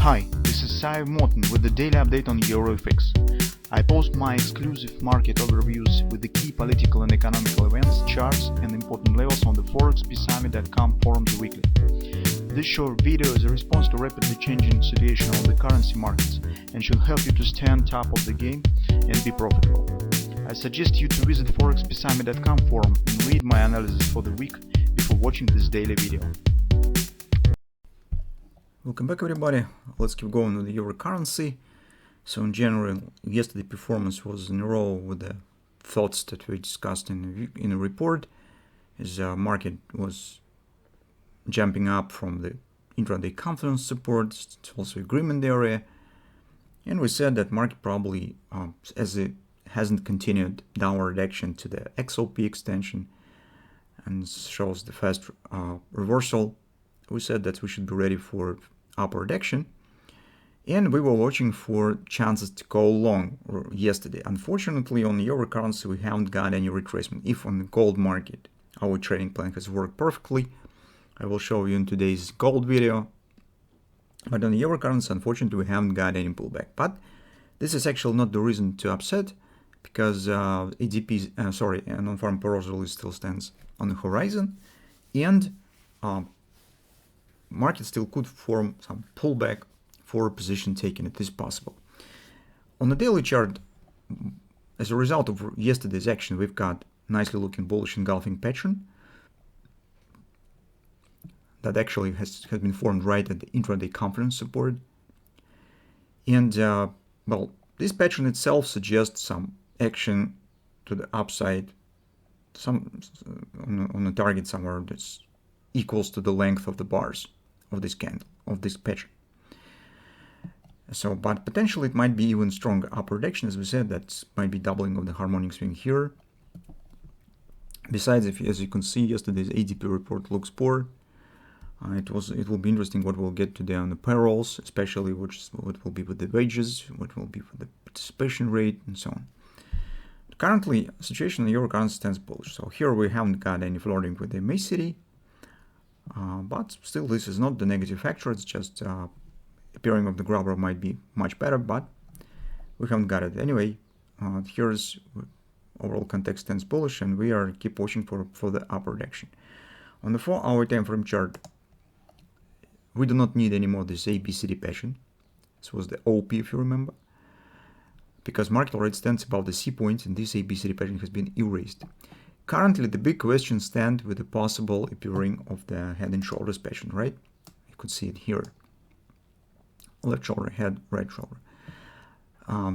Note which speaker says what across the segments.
Speaker 1: Hi, this is Sive Morten with the daily update on EuroFX. I post my exclusive market overviews with the key political and economical events, charts and important levels on the ForexPeaceArmy.com forums weekly. This short video is a response to rapidly changing situation on the currency markets and should help you to stay on top of the game and be profitable. I suggest you to visit ForexPeaceArmy.com forum and read my analysis for the week before watching this daily video.
Speaker 2: Welcome back, everybody. Let's keep going with the euro currency. So in general, yesterday performance was in a row with the thoughts that we discussed in the report, as market was jumping up from the intraday confidence support, it's also agreement area, and we said that market probably, as it hasn't continued downward action to the XOP extension and shows the fast reversal, we said that we should be ready for upward action, and we were watching for chances to go long yesterday. Unfortunately, on the euro currency we haven't got any retracement. If on the gold market our trading plan has worked perfectly, I will show you in today's gold video, but on the euro currency unfortunately we haven't got any pullback. But this is actually not the reason to upset, because non-farm payrolls release still stands on the horizon, and market still could form some pullback for a position taken. It is possible. On the daily chart, as a result of yesterday's action, we've got nicely looking bullish engulfing pattern that actually has been formed right at the intraday confidence support. And well, this pattern itself suggests some action to the upside, some on a target somewhere that's equals to the length of the bars of this candle, of this pattern. So, but potentially it might be even stronger upward action, as we said, that might be doubling of the harmonic swing here. Besides, as you can see, yesterday's ADP report looks poor. It will be interesting what we'll get today on the payrolls, especially what will be with the wages, what will be for the participation rate, and so on. Currently, situation in the euro currency stands bullish. So here we haven't got any flirting with the MACD, but still this is not the negative factor. It's just appearing of the grabber might be much better, but we haven't got it anyway. Here's overall context stands bullish, and we are keep watching for the upward action. On the 4-hour time frame chart, we do not need anymore this ABCD pattern. This was the OP, if you remember, because market already stands above the C point, and this ABCD pattern has been erased. Currently, the big question stands with the possible appearing of the head and shoulders pattern, right? You could see it here. Left shoulder, head, right shoulder.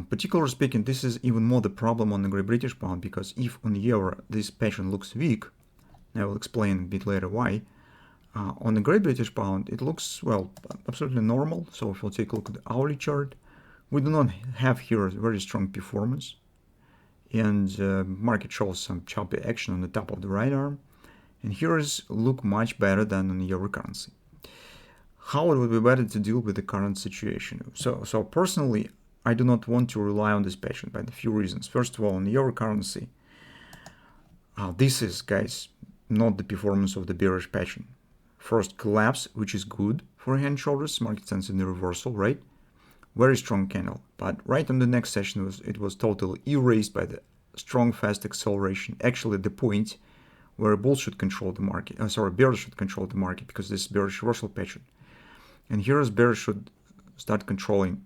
Speaker 2: Particularly speaking, this is even more the problem on the Great British pound, because if on the euro this pattern looks weak, and I will explain a bit later why, on the Great British pound it looks, well, absolutely normal. So if we'll take a look at the hourly chart, we do not have here a very strong performance, and market shows some choppy action on the top of the right arm, and here is look much better than on the euro currency. How it would be better to deal with the current situation? So personally, I do not want to rely on this pattern by a few reasons. First of all, on the euro currency, this is, guys, not the performance of the bearish pattern. First collapse, which is good for hand shoulders, market stands in the reversal, right? Very strong candle, but right on the next session it was totally erased by the strong fast acceleration, actually the point where bulls should control the market, bears should control the market, because this is bearish reversal pattern. And here as bears should start controlling,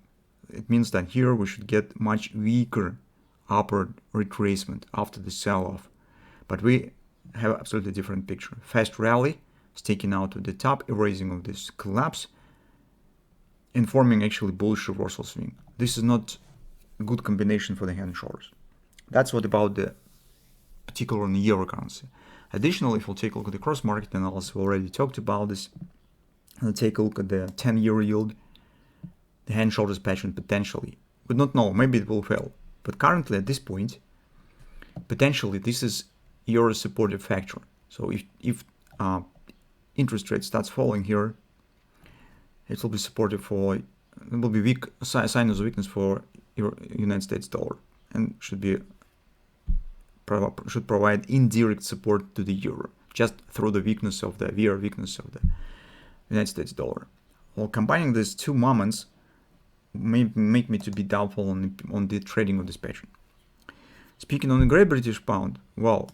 Speaker 2: it means that here we should get much weaker upward retracement after the sell-off. But we have absolutely different picture. Fast rally, staking out to the top, erasing of this collapse, and forming actually bullish reversal swing. This is not a good combination for the hand and shoulders. That's what about the particular on the euro currency. Additionally, if we'll take a look at the cross market analysis, we already talked about this. Let's take a look at the 10-year yield. The hand shoulders pattern potentially, we don't know, maybe it will fail, but currently at this point, potentially this is your supportive factor. So if interest rate starts falling here, it will be supportive for, it will be weak, sign of weakness for United States dollar, and should provide indirect support to the euro, just through the weakness of the weakness of the United States dollar. well, combining these two moments make me to be doubtful on the trading of this pattern. Speaking on the Great British Pound, well,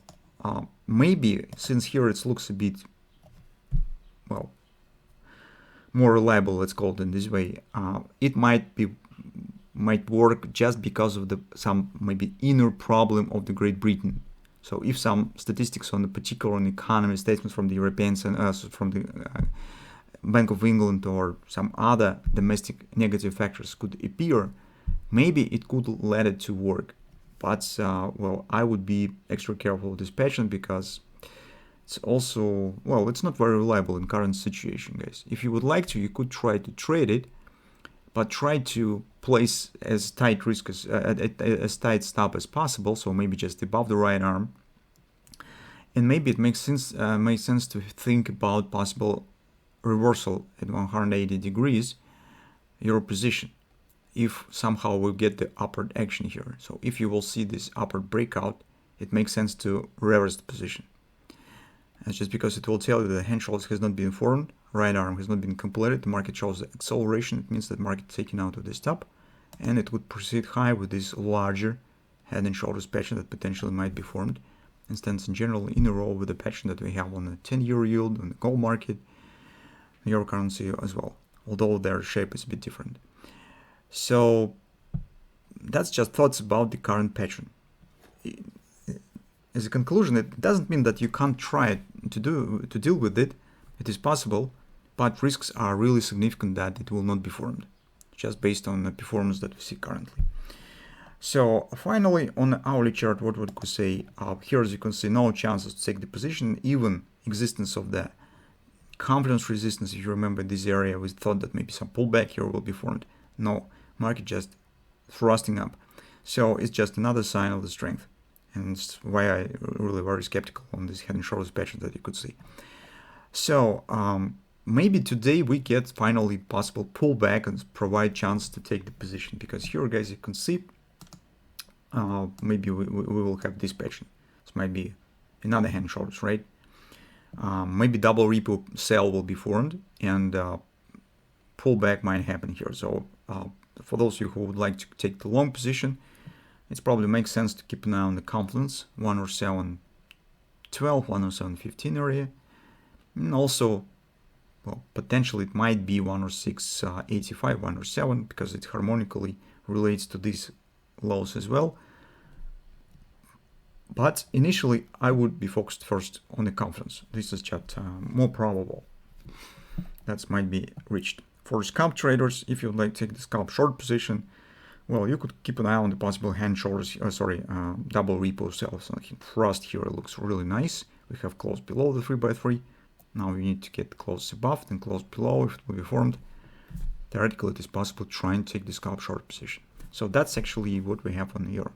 Speaker 2: maybe since here it looks a bit, well, more reliable, let's call it in this way, it might work just because of some maybe inner problem of the Great Britain. So if some statistics on the particular economy statements from the Europeans and from the Bank of England or some other domestic negative factors could appear, maybe it could let it to work. But well, I would be extra careful with this pattern because it's also, well, it's not very reliable in current situation, guys. If you would like to, you could try to trade it, but try to place as tight risk as tight stop as possible. So maybe just above the right arm, and maybe it makes sense to think about possible reversal at 180 degrees your position if somehow we get the upward action here. So if you will see this upward breakout, it makes sense to reverse the position. That's just because it will tell you that the hand shoulders has not been formed, right arm has not been completed, the market shows the acceleration. It means that market taken out of this top, and it would proceed high with this larger head and shoulders pattern that potentially might be formed, and stands in general in a row with the pattern that we have on the 10-year yield, on the gold market, euro currency as well, although their shape is a bit different. So that's just thoughts about the current pattern. As a conclusion, it doesn't mean that you can't try to deal with it. It is possible, but risks are really significant that it will not be formed, just based on the performance that we see currently. So finally, on the hourly chart, what would we say? Here, as you can see, no chances to take the position, even existence of the confidence resistance. If you remember this area, we thought that maybe some pullback here will be formed. No, market just thrusting up. So it's just another sign of the strength. And it's why I really very skeptical on this head and shoulders pattern that you could see. So maybe today we get finally possible pullback and provide chance to take the position, because here, guys, you can see maybe we will have this pattern. This might be another hand and shoulders, right? Maybe double repo sell will be formed and pullback might happen here. So for those of you who would like to take the long position, it probably makes sense to keep an eye on the confluence 107.12, 107.15 area, and also, well, potentially it might be 106.85, 107, because it harmonically relates to these lows as well. But initially, I would be focused first on the confluence. This is just more probable that might be reached. For scalp traders, if you'd like to take the scalp short position, well, you could keep an eye on the possible hand shoulders, double repo sell. So thrust here looks really nice. We have close below the 3x3. Now we need to get close above, then close below if it will be formed. Theoretically, it is possible to try and take the scalp short position. So that's actually what we have on the euro.